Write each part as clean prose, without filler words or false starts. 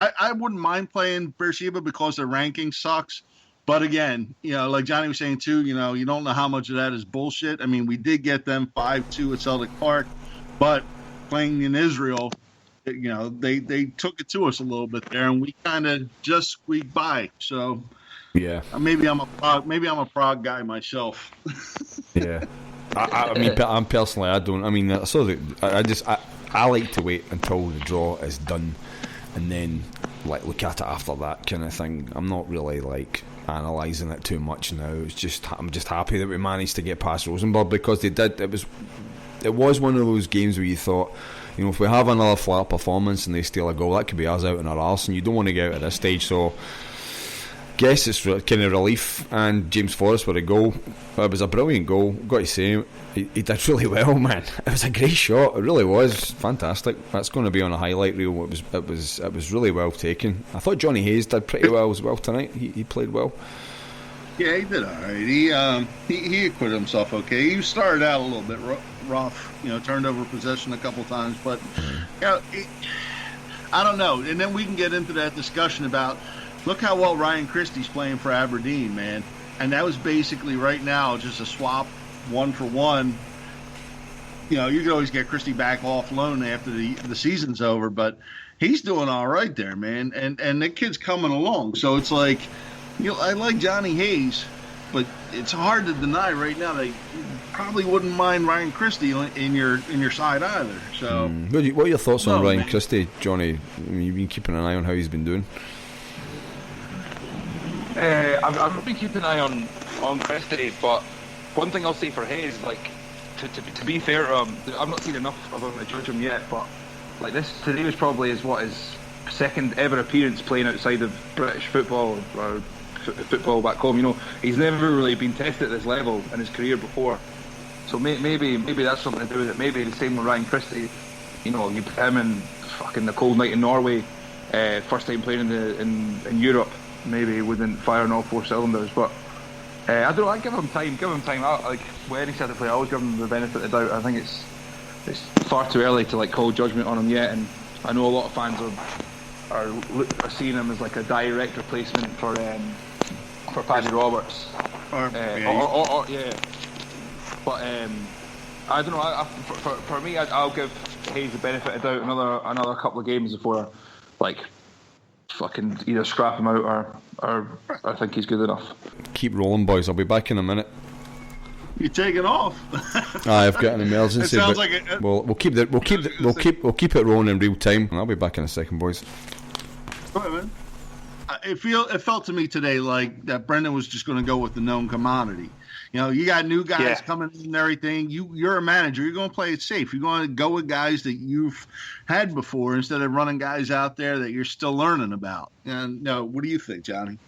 I wouldn't mind playing Beersheba because their ranking sucks. But again, like Johnny was saying too, you don't know how much of that is bullshit. I mean, we did get them 5-2 at Celtic Park, but playing in Israel, they took it to us a little bit there, and we kind of just squeaked by. So yeah, maybe I'm a Prague guy myself. yeah. I mean, I'm personally, I don't. I mean, I like to wait until the draw is done, and then look at it after that kind of thing. I'm not really analysing it too much now. I'm just happy that we managed to get past Rosenborg, because they did. It was one of those games where you thought, if we have another flat performance and they steal a goal, that could be us out in our arse, and you don't want to get out at this stage. So guess it's kind of relief. And James Forrest with a goal. It was a brilliant goal, got to say. He did really well, man. It was a great shot. It really was fantastic. That's going to be on a highlight reel. It was really well taken. I thought Johnny Hayes did pretty well as well tonight. He played well. Yeah, he did all right. He acquitted himself okay. He started out a little bit rough, turned over possession a couple times, but I don't know. And then we can get into that discussion about, look how well Ryan Christie's playing for Aberdeen, man. And that was basically right now just a swap 1-for-1. You could always get Christie back off loan after the season's over, but he's doing all right there, man. And the kid's coming along. So it's like, I like Johnny Hayes, but it's hard to deny right now that you probably wouldn't mind Ryan Christie in your side either. So, what are your thoughts on Ryan Christie, Johnny? I mean, you've been keeping an eye on how he's been doing. I've been keeping an eye on Christie, but one thing I'll say for Hayes, to be fair, I've not seen enough of him to judge him yet, but today was probably his second ever appearance playing outside of British football or football back home. He's never really been tested at this level in his career before, so maybe that's something to do with it. Maybe the same with Ryan Christie. You put him in fucking the cold night in Norway, first time playing in Europe. Maybe he wouldn't fire on all four cylinders, but I don't know. I give him time. When he started to play, I always give him the benefit of the doubt. I think it's far too early to call judgment on him yet, and I know a lot of fans are seeing him as a direct replacement for Paddy Roberts. Yeah. But I don't know. For me, I'll give Hayes the benefit of doubt another couple of games before fucking either scrap him out or I think he's good enough. Keep rolling, boys. I'll be back in a minute. You're taking off. I've got an emergency. It sounds we'll keep it rolling in real time. I'll be back in a second, boys. All right, man. It felt to me today like that Brendan was just going to go with the known commodity. You got new guys coming in and everything. You're a manager. You're going to play it safe. You're going to go with guys that you've had before instead of running guys out there that you're still learning about. And what do you think, Johnny?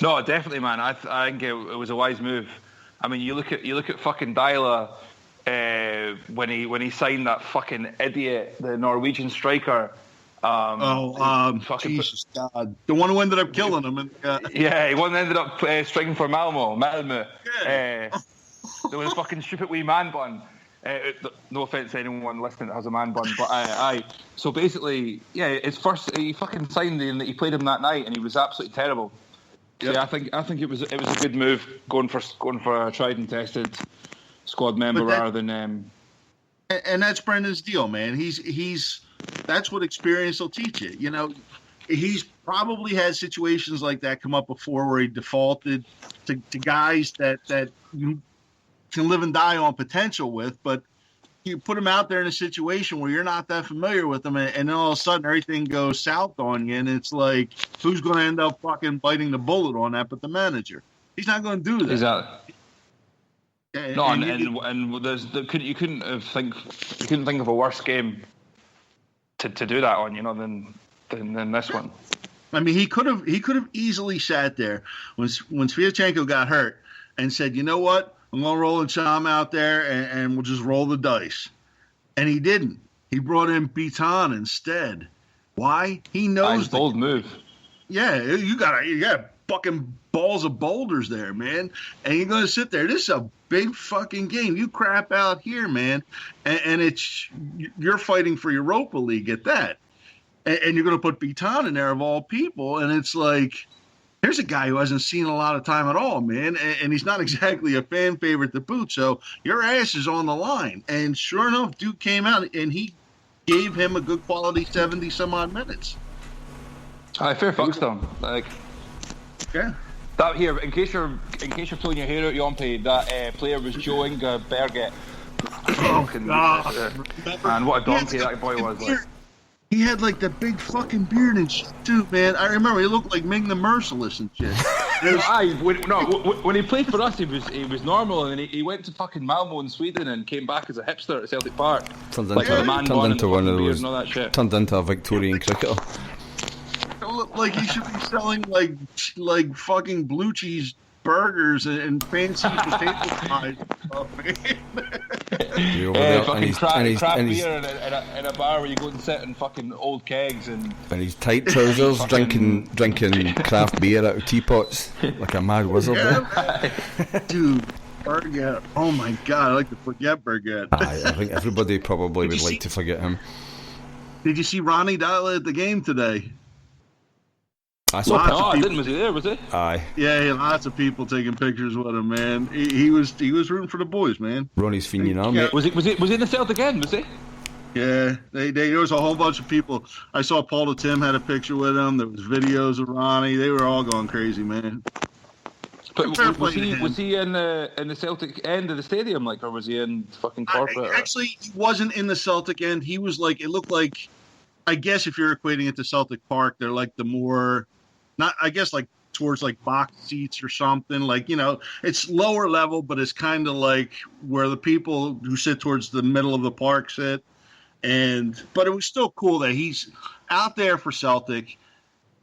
No, definitely, man. I think it was a wise move. I mean, you look at fucking Dyla when he signed that fucking idiot, the Norwegian striker. Jesus God, the one who ended up killing him. He ended up striking for Malmö. Yeah. There was a fucking stupid wee man bun. No offense to anyone listening that has a man bun, but aye. So basically, his first he fucking signed and he played him that night, and he was absolutely terrible. Yep. So I think it was a good move going for a tried and tested squad member rather than. And that's Brendan's deal, man. He's that's what experience will teach you. He's probably had situations like that come up before where he defaulted to guys that you can live and die on potential with, but you put him out there in a situation where you're not that familiar with them, and then all of a sudden everything goes south on you, and it's like, who's going to end up fucking biting the bullet on that but the manager? He's not going to do that. Exactly. Yeah, no, you couldn't think of a worse game to do that on, than this one. I mean, he could have easily sat there when Sviatchenko got hurt and said, you know what, I'm going to roll Cham out there and we'll just roll the dice. And he didn't. He brought in Bitan instead. Why? He knows. Bold move. Yeah, you got fucking balls of boulders there, man. And you're going to sit there. This is a big fucking game. You crap out here, man. And you're fighting for Europa League at that. and you're going to put Beaton in there of all people, and it's like, here's a guy who hasn't seen a lot of time at all, man, and he's not exactly a fan favorite to boot, so your ass is on the line. And sure enough, Duke came out, and he gave him a good quality 70-some-odd minutes. Fair fucks to him. Like, yeah. That here, in case you're pulling your hair out, Yahmpy, that player was Joe Inga Berget. Oh, God. And what a donkey that boy was. Like. He had like the big fucking beard and shit too, man. I remember he looked like Ming the Merciless and shit. When he played for us, he was normal, and he went to fucking Malmo in Sweden and came back as a hipster at Celtic Park. Turned into one of those. And all that shit. Turned into a Victorian cricketer. Look like he should be selling like fucking blue cheese burgers and fancy potato pies. Fucking craft beer in a bar where you go and sit in fucking old kegs and his tight trousers, drinking craft beer out of teapots like a mad wizard. Dude, Berget. Oh my God, I like to forget Berget. I think everybody probably would like to forget him. Did you see Ronnie Dowley at the game today? I saw. I didn't. Was he there? Was he? Aye. Yeah, lots of people taking pictures with him, man. He was rooting for the boys, man. Ronnie's Fenian Army. Was he in the Celtic end? Was he? Yeah, there was a whole bunch of people. I saw Paul the Tim had a picture with him. There was videos of Ronnie. They were all going crazy, man. But was he in the Celtic end of the stadium, like, or was he in fucking corporate? Actually, he wasn't in the Celtic end. He was like, it looked like, I guess if you're equating it to Celtic Park, they're like the more, not, I guess, like towards like box seats or something. Like, you know, it's lower level, but it's kind of like where the people who sit towards the middle of the park sit. But it was still cool that he's out there for Celtic.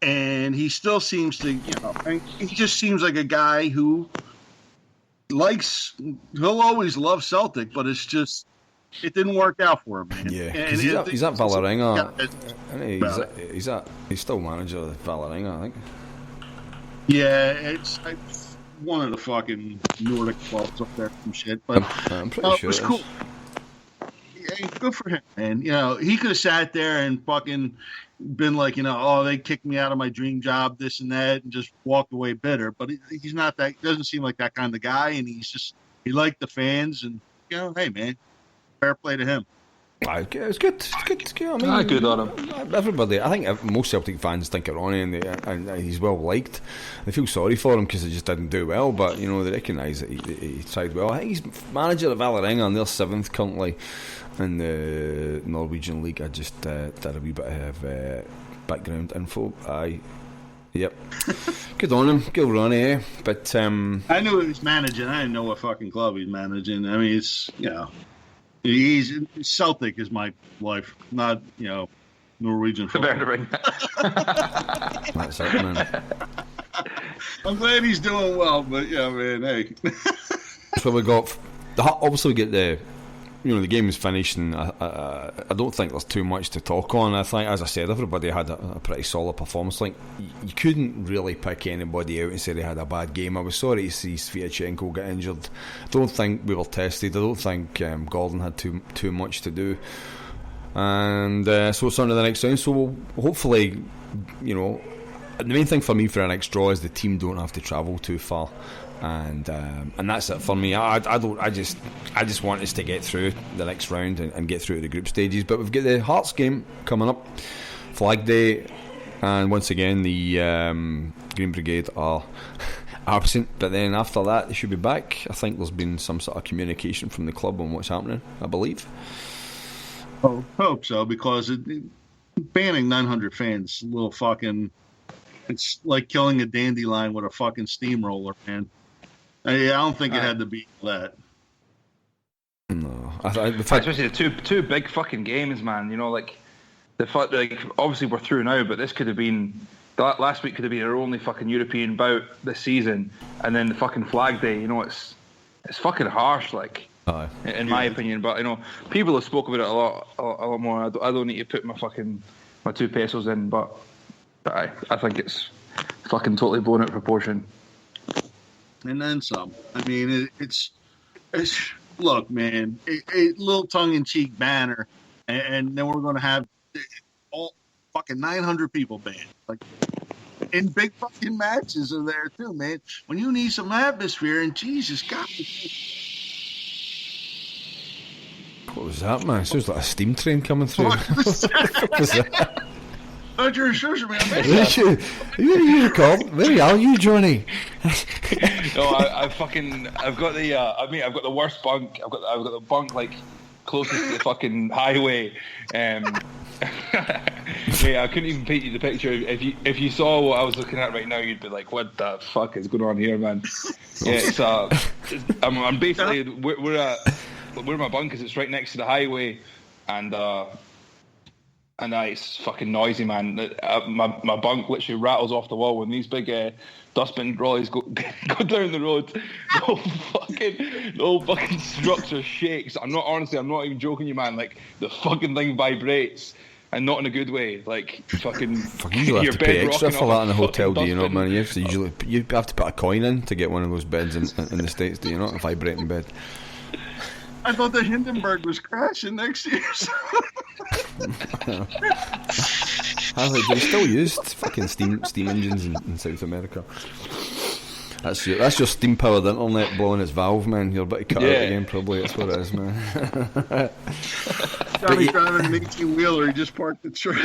And he still seems to, you know, he just seems like a guy who he'll always love Celtic, but it's just, it didn't work out for him, man. Yeah, because he's at Vålerenga. He's still manager of Vålerenga, I think. Yeah, it's one of the fucking Nordic clubs up there from shit, but I'm pretty sure it was cool. Yeah, good for him, man. You know, he could have sat there and fucking been like, you know, oh, they kicked me out of my dream job, this and that, and just walked away bitter. But he's not that. Doesn't seem like that kind of guy, and he liked the fans, and you know, hey, man, fair play to him. It's good. It's good. I mean, good on him. Everybody, I think most Celtic fans think of Ronnie, and he's well liked. They feel sorry for him because he just didn't do well, but you know they recognise that he tried well. I think he's manager of Vålerenga, and they're 7th currently in the Norwegian league. I just did a wee bit of background info. Yep. Good on him. Good Ronnie, eh? But I knew he was managing. I didn't know what fucking club he's managing. I mean, it's, you know, Celtic is my life, not, you know, Norwegian football. That's it, man. I'm glad he's doing well, but yeah, man, hey. So we got, obviously we get the, you know, the game is finished, and I don't think there's too much to talk on. I think, as I said, everybody had a pretty solid performance. Like, you couldn't really pick anybody out and say they had a bad game. I was sorry to see Sviatchenko get injured. I don't think we were tested. I don't think Gordon had too much to do. And so it's on to the next round. So we'll hopefully, you know, the main thing for me for our next draw is the team don't have to travel too far. And that's it for me. I just want us to get through the next round and get through the group stages. But we've got the Hearts game coming up, Flag Day, and once again the Green Brigade are absent. But then after that they should be back. I think there's been some sort of communication from the club on what's happening, I believe. I hope so, because banning 900 fans, a little fucking, it's like killing a dandelion with a fucking steamroller, man. I don't think it had to be that. No, especially the two big fucking games, man. You know, like obviously we're through now, but this could have been, that last week could have been our only fucking European bout this season, and then the fucking Flag Day. You know, it's fucking harsh, like in my opinion. But you know, people have spoken about it a lot more. I don't need to put my 2 pesos in, but I think it's fucking totally blown out of proportion. And then some. I mean, it's look, man, a little tongue-in-cheek banner, and then we're going to have all fucking 900 people banned. Like, in big fucking matches are there too, man. When you need some atmosphere, and Jesus God. What was that, man? It sounds like a steam train coming through. What was that? Oh, you're a sure, man. Where are you, Jonny? No, I've got the worst bunk. I've got the bunk like closest to the fucking highway. Yeah, I couldn't even paint you the picture. If you saw what I was looking at right now, you'd be like, "What the fuck is going on here, man?" Yeah, it's I'm basically where my bunk is. It's right next to the highway, and it's fucking noisy, man. My bunk literally rattles off the wall when these big dustbin trolleys go down the road. The whole fucking structure shakes. I'm not even joking you, man. Like, the fucking thing vibrates, and not in a good way. Like, fucking you have to pay extra for that in a hotel, do you dustbin. know, man? You have to put a coin in to get one of those beds in the States, do you not? A vibrating bed. I thought the Hindenburg was crashing next year. They still used fucking steam engines in South America. That's your steam powered internet blowing its valve, man. You're about to cut out again, probably. That's what it is, man. Johnny driving an 18-wheeler, he just parked the truck.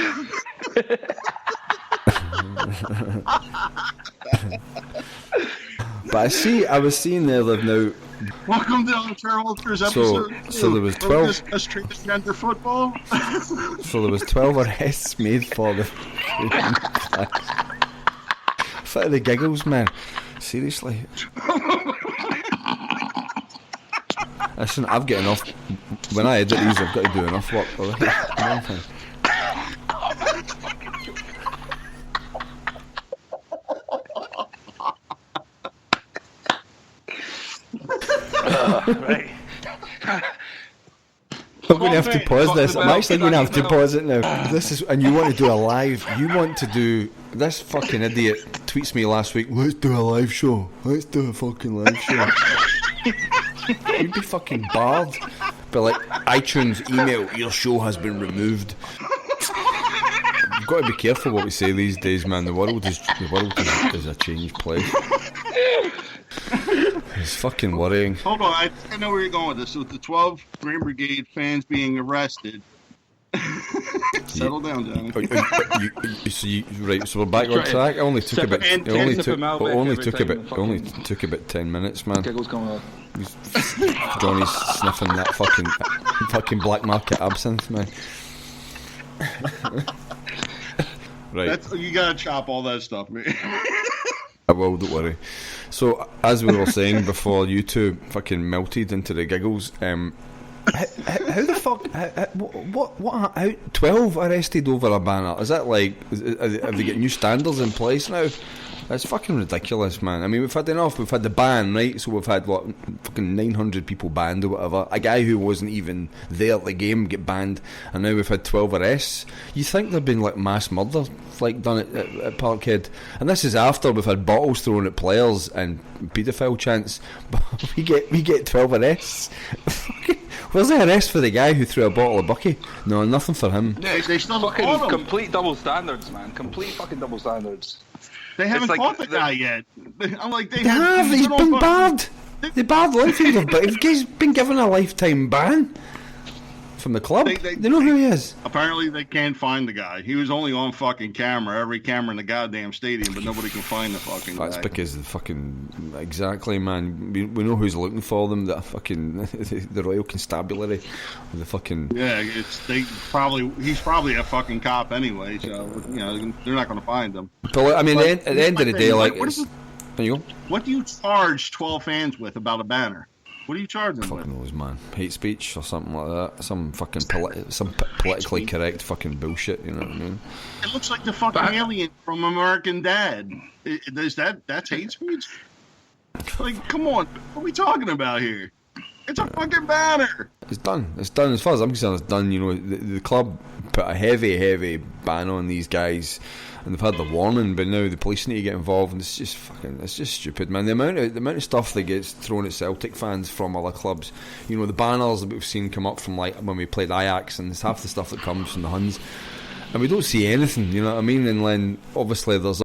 But I was seeing there now. Welcome to Armchair Ultras episode 2. So there was 12. Discuss transgender football. So there was 12 arrests made for the. For the giggles, man. Seriously. Listen, I've got enough. When I edit these, I've got to do enough work. Right. I'm going to have to pause this. I'm actually going to have to pause it now. And you want to do a live. You want to do. This fucking idiot tweets me last week. Let's do a live show. Let's do a fucking live show. You'd be fucking barred. But like, iTunes email, your show has been removed. You've got to be careful what we say these days, man. The world is a changed place. It's fucking worrying. Hold on, I know where you're going with this. So with the 12 Green Brigade fans being arrested. Settle down, Johnny. So we're back on track. It only took about 10 minutes, man. Giggles coming on. Johnny's sniffing that fucking black market absinthe, man. Right. You gotta chop all that stuff, man. I will, don't worry. So, as we were saying before, you two fucking melted into the giggles. How the fuck? What? How 12 arrested over a banner? Is that like? Have they got new standards in place now? That's fucking ridiculous, man. I mean, we've had enough. We've had the ban, right? So we've had fucking 900 people banned or whatever. A guy who wasn't even there at the game get banned, and now we've had 12 arrests. You think there've been like mass murder, like done at Parkhead? And this is after we've had bottles thrown at players and paedophile chants. But we get 12 arrests. Where's the arrest for the guy who threw a bottle of Bucky? No, nothing for him. Yeah, they still fucking complete double standards, man. Complete fucking double standards. They haven't caught the guy yet. I'm like, they have. He's been barred. They barred Linfield, but he's been given a lifetime ban from the club. They know who he is. Apparently, they can't find the guy. He was only on fucking camera, every camera in the goddamn stadium, but nobody can find the fucking guy. That's because the fucking exactly, man. We know who's looking for them. The fucking the Royal Constabulary, the fucking he's probably a fucking cop anyway. So they're not going to find him. But I mean, at the end of the day, like, what do you charge 12 fans with about a banner? What are you charging fucking with? Knows, man. Hate speech or something like that. Some fucking politically correct fucking bullshit. You know what I mean? It looks like the fucking alien from American Dad. That's hate speech? Like, come on, what are we talking about here? It's a fucking banner. It's done. It's done. As far as I'm concerned, it's done. You know, the club put a heavy ban on these guys, and they've had the warning, but now the police need to get involved, and it's just stupid, man. The amount of stuff that gets thrown at Celtic fans from other clubs, you know, the banners that we've seen come up from like when we played Ajax, and it's half the stuff that comes from the Huns. and we don't see anything, you know what I mean? And then obviously there's